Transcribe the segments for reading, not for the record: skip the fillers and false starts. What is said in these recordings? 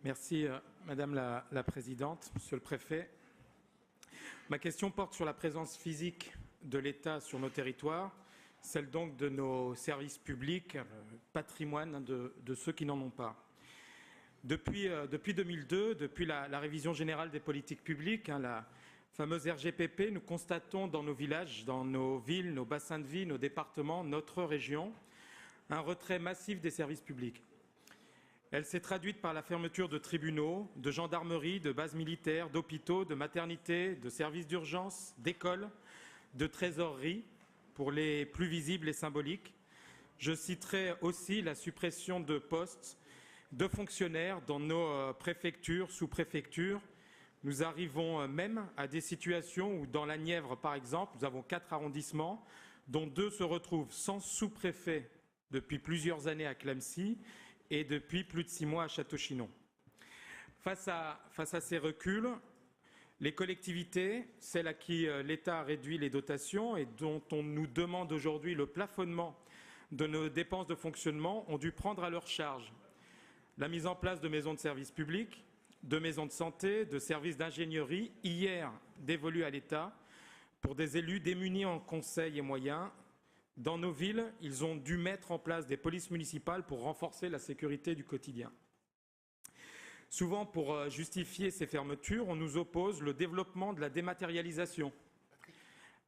Merci Madame la Présidente, Monsieur le Préfet. Ma question porte sur la présence physique de l'État sur nos territoires, celle donc de nos services publics, patrimoine de ceux qui n'en ont pas. Depuis 2002, depuis la révision générale des politiques publiques, la fameuse RGPP, nous constatons dans nos villages, dans nos villes, nos bassins de vie, nos départements, notre région, un retrait massif des services publics. Elle s'est traduite par la fermeture de tribunaux, de gendarmeries, de bases militaires, d'hôpitaux, de maternités, de services d'urgence, d'écoles, de trésoreries, pour les plus visibles et symboliques. Je citerai aussi la suppression de postes de fonctionnaires dans nos préfectures, sous-préfectures. Nous arrivons même à des situations où, dans la Nièvre par exemple, nous avons 4 arrondissements, dont 2 se retrouvent sans sous-préfet depuis plusieurs années à Clamecy et depuis plus de 6 mois à Château-Chinon. Face à ces reculs, les collectivités, celles à qui l'État a réduit les dotations et dont on nous demande aujourd'hui le plafonnement de nos dépenses de fonctionnement, ont dû prendre à leur charge la mise en place de maisons de services publics, de maisons de santé, de services d'ingénierie, hier dévolus à l'État, pour des élus démunis en conseils et moyens. Dans nos villes, ils ont dû mettre en place des polices municipales pour renforcer la sécurité du quotidien. Souvent, pour justifier ces fermetures, on nous oppose le développement de la dématérialisation,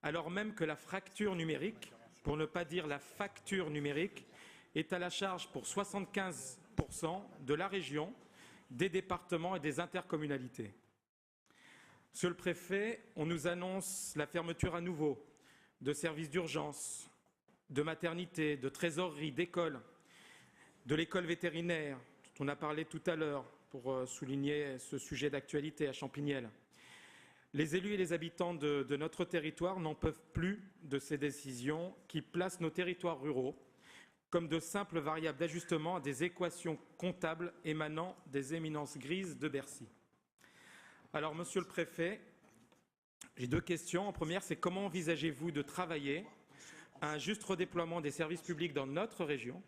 alors même que la fracture numérique, pour ne pas dire la facture numérique, est à la charge pour 75% de la région, des départements et des intercommunalités. Monsieur le Préfet, on nous annonce la fermeture à nouveau de services d'urgence, de maternité, de trésorerie, d'écoles, de l'école vétérinaire, dont on a parlé tout à l'heure pour souligner ce sujet d'actualité à Champignelles. Les élus et les habitants de notre territoire n'en peuvent plus de ces décisions qui placent nos territoires ruraux comme de simples variables d'ajustement à des équations comptables émanant des éminences grises de Bercy. Alors, Monsieur le Préfet, j'ai 2 questions. En première, c'est comment envisagez-vous de travailler à un juste redéploiement des services publics dans notre région?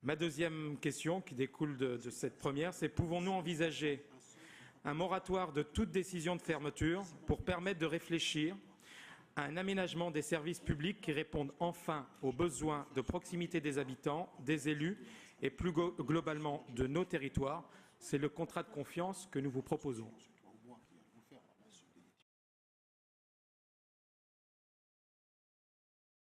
Ma deuxième question, qui découle de cette première, c'est pouvons-nous envisager un moratoire de toute décision de fermeture pour permettre de réfléchir à un aménagement des services publics qui répondent enfin aux besoins de proximité des habitants, des élus et plus globalement de nos territoires. C'est le contrat de confiance que nous vous proposons.